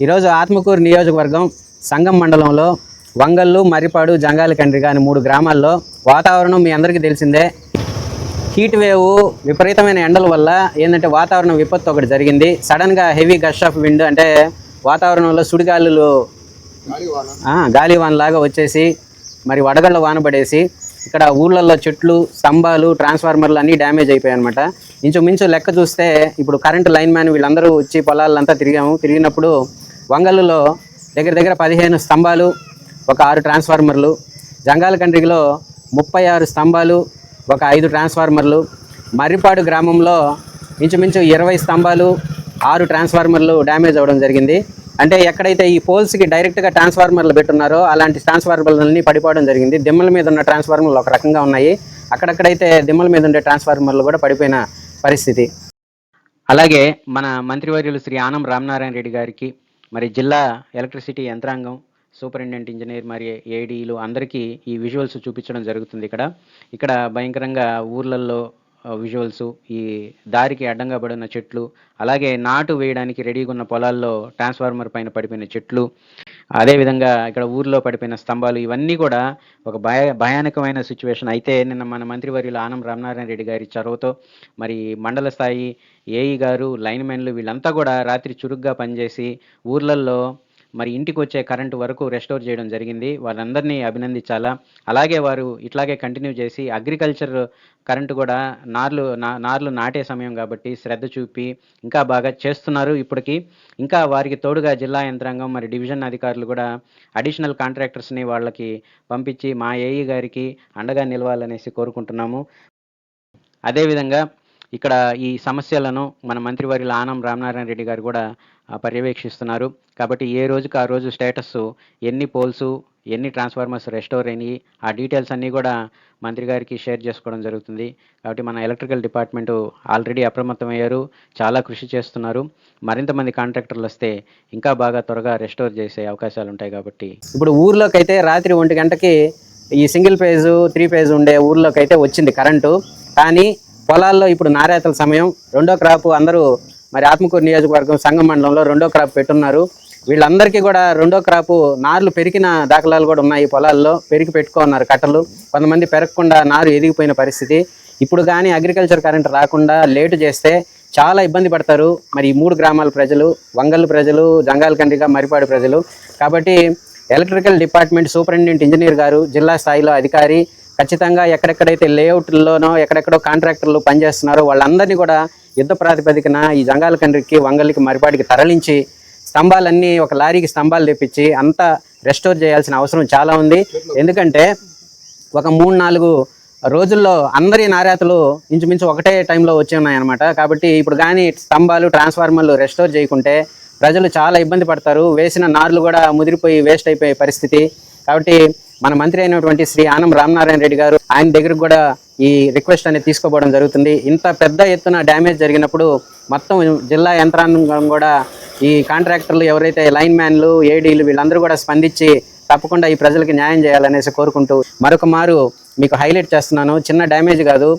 ఈరోజు ఆత్మకూరు నియోజకవర్గం సంగం మండలంలో వంగల్లు, మర్రిపాడు, జంగాలకండ్రిగ అని 3 గ్రామాల్లో వాతావరణం మీ అందరికీ తెలిసిందే. హీట్ వేవ్, విపరీతమైన ఎండల వల్ల ఏంటంటే వాతావరణం విపత్తు ఒకటి జరిగింది. సడన్గా హెవీ గస్ట్ ఆఫ్ విండ్ అంటే వాతావరణంలో సుడిగాలులు గాలివాన లాగా వచ్చేసి మరి వడగళ్ళ వాన పడేసి ఇక్కడ ఊళ్ళల్లో చెట్లు, స్తంభాలు, ట్రాన్స్ఫార్మర్లు అన్నీ డ్యామేజ్ అయిపోయాయి అనమాట. ఇంచుమించు లెక్క చూస్తే ఇప్పుడు కరెంటు లైన్ మ్యాన్ వీళ్ళందరూ వచ్చి పొలాలంతా తిరిగినప్పుడు వంగల్లులో దగ్గర 15 స్తంభాలు, ఒక 6 ట్రాన్స్ఫార్మర్లు, జంగాలకండ్రిగలో 36 స్తంభాలు, ఒక 5 ట్రాన్స్ఫార్మర్లు, మర్రిపాడు గ్రామంలో ఇంచుమించు 20 స్తంభాలు, 6 ట్రాన్స్ఫార్మర్లు డ్యామేజ్ అవ్వడం జరిగింది. అంటే ఎక్కడైతే ఈ పోల్స్కి డైరెక్ట్గా ట్రాన్స్ఫార్మర్లు పెట్టున్నారో అలాంటి ట్రాన్స్ఫార్మర్లన్నీ పడిపోవడం జరిగింది. దిమ్మల మీద ఉన్న ట్రాన్స్ఫార్మర్లు ఒక రకంగా ఉన్నాయి, అక్కడక్కడైతే దిమ్మల మీద ఉండే ట్రాన్స్ఫార్మర్లు కూడా పడిపోయిన పరిస్థితి. అలాగే మన మంత్రివర్యులు శ్రీ ఆనం రామనారాయణ రెడ్డి గారికి మరి జిల్లా ఎలక్ట్రిసిటీ యంత్రాంగం, సూపరింటెండెంట్ ఇంజనీర్ మరి ఏడీలు అందరికీ ఈ విజువల్స్ చూపించడం జరుగుతుంది. ఇక్కడ భయంకరంగా ఊర్లల్లో విజువల్స్, ఈ దారికి అడ్డంగా పడిన చెట్లు, అలాగే నాటు వేయడానికి రెడీగా ఉన్న పొలాల్లో ట్రాన్స్ఫార్మర్ పైన పడిపోయిన చెట్లు, అదేవిధంగా ఇక్కడ ఊర్లో పడిపోయిన స్తంభాలు, ఇవన్నీ కూడా ఒక భయానకమైన సిచ్యువేషన్. అయితే నిన్న మన మంత్రివర్యులు ఆనం రామనారాయణ రెడ్డి గారి చొరవతో మరి మండల స్థాయి ఏఈ గారు, లైన్మెన్లు వీళ్ళంతా కూడా రాత్రి చురుగ్గా పనిచేసి ఊర్లల్లో మరి ఇంటికి వచ్చే కరెంటు వరకు రెస్టోర్ చేయడం జరిగింది. వాళ్ళందరినీ అభినందించాలా. అలాగే వారు ఇట్లాగే కంటిన్యూ చేసి అగ్రికల్చర్ కరెంటు కూడా నార్లు నాటే సమయం కాబట్టి శ్రద్ధ చూపి ఇంకా బాగా చేస్తున్నారు. ఇప్పటికీ ఇంకా వారికి తోడుగా జిల్లా యంత్రాంగం మరి డివిజన్ అధికారులు కూడా అడిషనల్ కాంట్రాక్టర్స్ని వాళ్ళకి పంపించి మా ఏఈ గారికి అండగా నిలవాలనేసి కోరుకుంటున్నాము. అదేవిధంగా ఇక్కడ ఈ సమస్యలను మన మంత్రివర్యులు ఆనం రామనారాయణ రెడ్డి గారు కూడా పర్యవేక్షిస్తున్నారు. కాబట్టి ఏ రోజుకి ఆ రోజు స్టేటస్, ఎన్ని పోల్స్, ఎన్ని ట్రాన్స్ఫార్మర్స్ రెస్టోర్ అయినాయి, ఆ డీటెయిల్స్ అన్నీ కూడా మంత్రి గారికి షేర్ చేసుకోవడం జరుగుతుంది. కాబట్టి మన ఎలక్ట్రికల్ డిపార్ట్మెంటు ఆల్రెడీ అప్రమత్తమయ్యారు, చాలా కృషి చేస్తున్నారు. మరింత మంది కాంట్రాక్టర్లు వస్తే ఇంకా బాగా త్వరగా రెస్టోర్ చేసే అవకాశాలు ఉంటాయి. కాబట్టి ఇప్పుడు ఊర్లోకి అయితే రాత్రి 1 గంటకి ఈ సింగిల్ ఫేజు 3 ఫేజ్ ఉండే ఊర్లోకి అయితే వచ్చింది కరెంటు. కానీ పొలాల్లో ఇప్పుడు నారేతల సమయం, 2వ క్రాప్ అందరూ మరి ఆత్మకూరు నియోజకవర్గం సంగం మండలంలో 2వ క్రాప్ పెట్టున్నారు. వీళ్ళందరికీ కూడా 2వ క్రాపు నార్లు పెరిగిన దాఖలాలు కూడా ఉన్నాయి. పొలాల్లో పెట్టుకున్నారు కట్టలు, కొంతమంది పెరగకుండా నారు ఎదిగిపోయిన పరిస్థితి. ఇప్పుడు కానీ అగ్రికల్చర్ కరెంట్ రాకుండా లేటు చేస్తే చాలా ఇబ్బంది పడతారు మరి ఈ 3 గ్రామాల ప్రజలు, వంగల్లు ప్రజలు, జంగాలకండ్రిగ, మర్రిపాడు ప్రజలు. కాబట్టి ఎలక్ట్రికల్ డిపార్ట్మెంట్ సూపరింటెండెంట్ ఇంజనీర్ గారు, జిల్లా స్థాయిలో అధికారి ఖచ్చితంగా ఎక్కడెక్కడైతే లేఅవుట్ల్లోనో ఎక్కడెక్కడో కాంట్రాక్టర్లు పనిచేస్తున్నారో వాళ్ళందరినీ కూడా యుద్ధ ప్రాతిపదికన ఈ జంగాలకండ్రికి, వంగల్లికి, మర్రిపాడికి తరలించి స్తంభాలన్నీ ఒక లారీకి స్తంభాలు తెప్పించి అంతా రెస్టోర్ చేయాల్సిన అవసరం చాలా ఉంది. ఎందుకంటే ఒక 3-4 రోజుల్లో అందరి నారాతలు ఇంచుమించు ఒకటే టైంలో వచ్చి ఉన్నాయన్నమాట. కాబట్టి ఇప్పుడు కానీ స్తంభాలు, ట్రాన్స్ఫార్మర్లు రెస్టోర్ చేయకుంటే ప్రజలు చాలా ఇబ్బంది పడతారు. వేసిన నార్లు కూడా ముదిరిపోయి వేస్ట్ అయిపోయే పరిస్థితి. కాబట్టి మన మంత్రి అయినటువంటి శ్రీ ఆనం రామనారాయణ రెడ్డి గారు ఆయన దగ్గరకు కూడా ఈ రిక్వెస్ట్ అనేది తీసుకోవడం జరుగుతుంది. ఇంత పెద్ద ఎత్తున డ్యామేజ్ జరిగినప్పుడు మొత్తం జిల్లా యంత్రాంగం కూడా ఈ కాంట్రాక్టర్లు ఎవరైతే లైన్ మ్యాన్లు, ఏడీలు వీళ్ళందరూ కూడా స్పందించి తప్పకుండా ఈ ప్రజలకి న్యాయం చేయాలనేసి కోరుకుంటూ మరొక మారు మీకు హైలైట్ చేస్తున్నాను. చిన్న డ్యామేజ్ కాదు,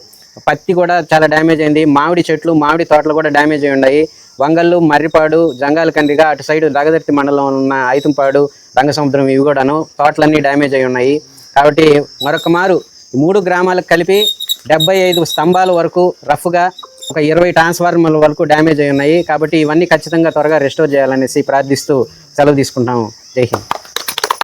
పత్తి కూడా చాలా డ్యామేజ్ అయింది, మామిడి చెట్లు, మామిడి తోటలు కూడా డ్యామేజ్ అయి ఉన్నాయి. వంగల్లు, మర్రిపాడు, జంగాలకండ్రిగ, అటు సైడు దగదర్తి మండలం ఉన్న ఐతంపాడు, రంగసముద్రం ఇవి కూడాను తోటలన్నీ డ్యామేజ్ అయి ఉన్నాయి. కాబట్టి మరొక మారు 3 గ్రామాలకు కలిపి 75 స్తంభాల వరకు రఫ్గా ఒక 20 ట్రాన్స్ఫార్మర్ల వరకు డ్యామేజ్ అయి ఉన్నాయి. కాబట్టి ఇవన్నీ ఖచ్చితంగా త్వరగా రెస్టోర్ చేయాలనేసి ప్రార్థిస్తూ సెలవు తీసుకుంటాము. జై హింద్.